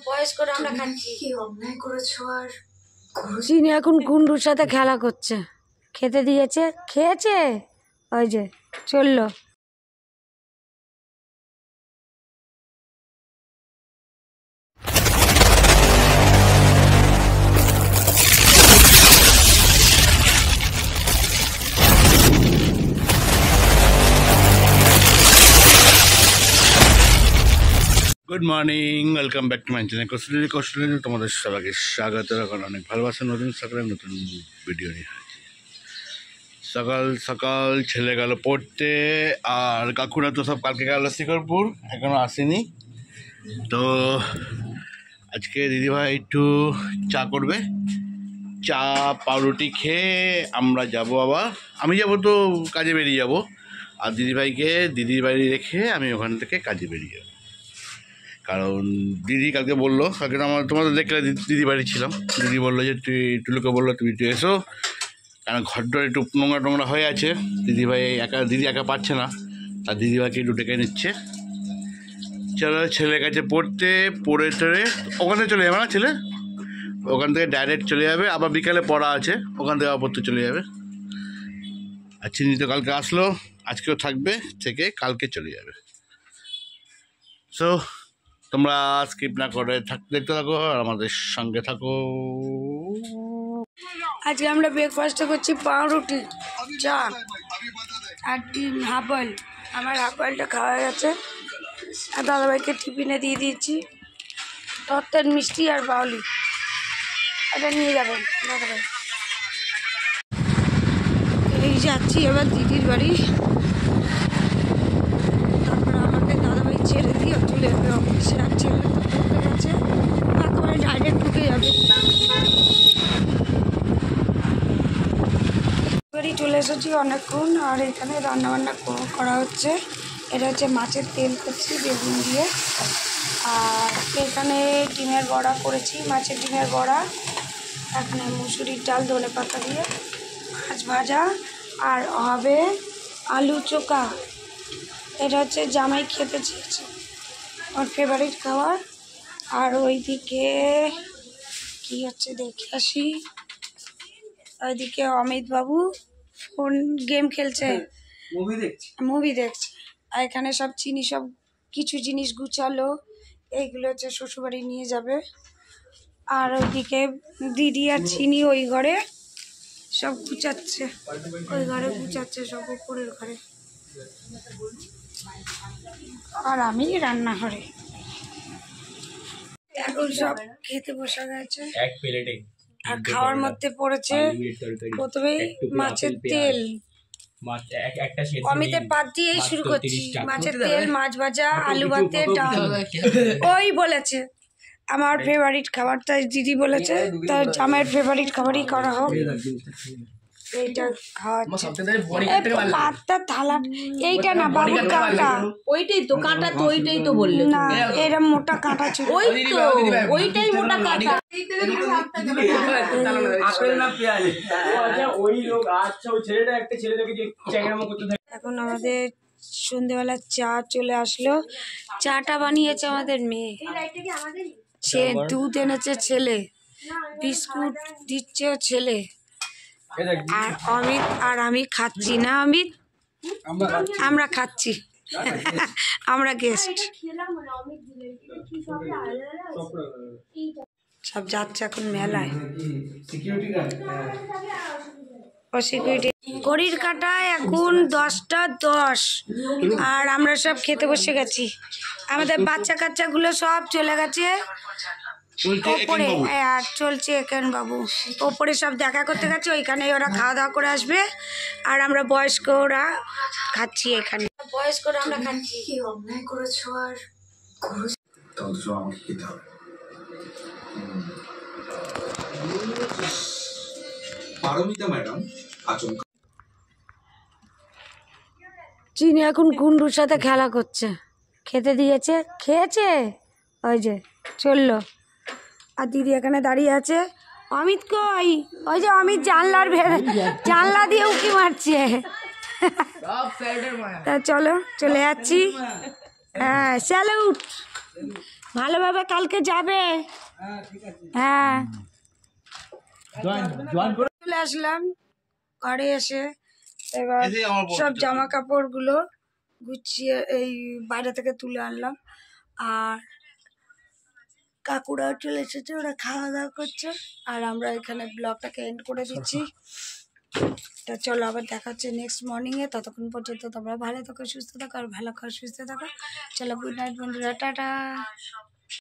বয়স্করা আমরা খাচ্ছি। কি অন্যায় করেছো? আর চিনি এখন গুন্ডুর সাথে খেলা করছে। খেতে দিয়েছে, খেয়েছে, ওই যে চললো। Good morning, welcome back to my channel কৌশলী। তোমাদের সবাইকে স্বাগত। এখন অনেক ভালোবাসা নতুন সকালে নতুন ভিডিও নিয়ে আসছি। সকাল সকাল ছেলে গেল পড়তে, আর কাকুরা তো সব কালকে গেল শিকরপুর, এখনও আসেনি। তো আজকে দিদিভাই একটু চা করবে, চা পাউরুটি খেয়ে আমরা যাব। আবার আমি যাব তো কাজে বেরিয়ে যাব, আর দিদিভাইকে দিদির বাড়ি রেখে আমি ওখান থেকে কাজে বেরিয়ে যাব। কারণ দিদি কালকে বললো, কালকে তোমাদের দেখলে দিদি বাড়ি ছিলাম, দিদি বললো যে টুলুকে বললো তুমি একটু এসো, কারণ ঘরটা একটু নোংরা টোংরা হয়ে আছে। দিদিভাই দিদি একা পাচ্ছে না, তার দিদিভাইকে একটু ডেকে নিচ্ছে। চলো ছেলের কাছে পড়ে টড়ে ওখান থেকে চলে যাবে না, ছেলে ওখান থেকে ডাইরেক্ট চলে যাবে। আবার বিকালে পড়া আছে, ওখান থেকে আবার পড়তে চলে যাবে। আর চিনি তো কালকে আসলো, আজকেও থাকবে, থেকে কালকে চলে যাবে। সো তোমরা স্কিপ না করে দেখতে থাকো আর আমাদের সঙ্গে থাকো। আজকে আমরা ব্রেকফাস্টে করছি পাউরুটি, চা আর ডিম, হাফ বয়েল। আমার হাফ বয়েলটা খাওয়া গেছে, আর দাদাভাইকে টিফিনে দিয়ে দিয়েছি তত্ত্বের মিষ্টি আর বাউলি। এটা নিয়ে যাবেন দাদাভাই। এই যাচ্ছি এবার দিদির বাড়ি, তারপরে আমাকে দাদাভাই ছেড়ে দিয়ে চলে যাবে অফিসে। আর ছেলে পড়তে গেছে, তারপরে ডাইরেক্ট ঢুকে যাবে বাড়ি। চলে এসেছি অনেকক্ষণ, আর এখানে রান্নাবান্না করা হচ্ছে। এটা হচ্ছে মাছের তেল করছি বেগুন দিয়ে, আর এখানে ডিমের বড়া করেছি, মাছের ডিমের বড়া। এখানে মুসুরির ডাল ধনে পাতা দিয়ে মাছ ভাজা, আর হবে আলু চোখা। এটা হচ্ছে জামাই খেতে চেয়েছে, ওর ফেভারিট খাবার। আর ওইদিকে কি হচ্ছে দেখে আসি। ওইদিকে অমিত বাবু ফোন গেম খেলছে, মুভি দেখছে। আর এখানে সব চিনি সব কিছু জিনিস গুছালো, এইগুলো হচ্ছে শ্বশুরবাড়ি নিয়ে যাবে। আর ওইদিকে দিদি আর চিনি ওই ঘরে সব গুছাচ্ছে, ওই ঘরে গুছাচ্ছে সব, উপরের ঘরে। আর আমি রান্নাঘরে। এখন সব খেতে বসা গেছে, আর খাওয়ার মধ্যে পড়েছে প্রথমেই মাছের তেল। অমিতের পাত দিয়েই শুরু করছি, মাছের তেল, মাছ ভাজা, আলু ভাতে, ডাল। ওই বলেছে আমার ফেভারিট খাবার, তাই দিদি বলেছে তার জামাইয়ের ফেভারিট খাবারই করা হোক। এইটা পাতটা থালা, এইটা না বাবুর কাঁটা, ওইটাই তো কাঁটা, তো ওইটাই তো বললে না, এরম মোটা কাঁটা ছিল, ওই তো ওইটাই মোটা কাঁটা। এখন আমাদের সন্ধ্যেবেলা চা চলে আসলো। চাটা বানিয়েছে আমাদের মেয়ে, দুধ এনেছে ছেলে, বিস্কুট দিচ্ছে ছেলে। আর অমিত আর আমি খাচ্ছি না, অমিত আমরা খাচ্ছি, আমরা গেস্ট। সব যাচ্ছে এখন মেলায়। ঘড়ির কাঁটায় এখন 10টা 10, আর আমরা সব খেতে বসে গেছি। আমাদের বাচ্চা কাচ্চাগুলো সব চলে গেছে ওপরে, আর চলছে একেন বাবু ওপরে সব দেখা করতে গেছে, ওইখানে ওরা খাওয়া দাওয়া করে আসবে। আর আমরা বয়স্করা খাচ্ছি, এখানে বয়স্করা আমরা খাচ্ছি। কি অন্যায় করেছো? আর আমাকে খেতে হবে। পারমিতা ম্যাডাম আচমকা চিনি এখন গুন্ডুর সাথে খেলা করছে। খেতে দিয়েছে, খেয়েছে, ওই যে চললো। আর দিদি এখানে দাঁড়িয়ে আছে। অমিত কই? ওই যে অমিত জানলা দিয়ে উঁকি মারছে। তা চলো চলে যাচ্ছি। হ্যাঁ স্যালুট, ভালোভাবে কালকে যাবে। হ্যাঁ চলে আসলাম ঘরে এসে, এবার সব জামা কাপড়গুলো গুছিয়ে এই বাইরে থেকে তুলে আনলাম। আর কাকুরাও চলে এসেছে, ওরা খাওয়া দাওয়া করছে। আর আমরা এখানে ব্লগটাকে এন্ড করে দিচ্ছি। তা চলো আবার দেখা হচ্ছে নেক্সট মর্নিংয়ে। ততক্ষণ পর্যন্ত তোমরা ভালো থাকো, সুস্থ থাকো, আর ভালো খাও, সুস্থ থাকো। চলো গুড নাইট বন্ধুরা, টাটা।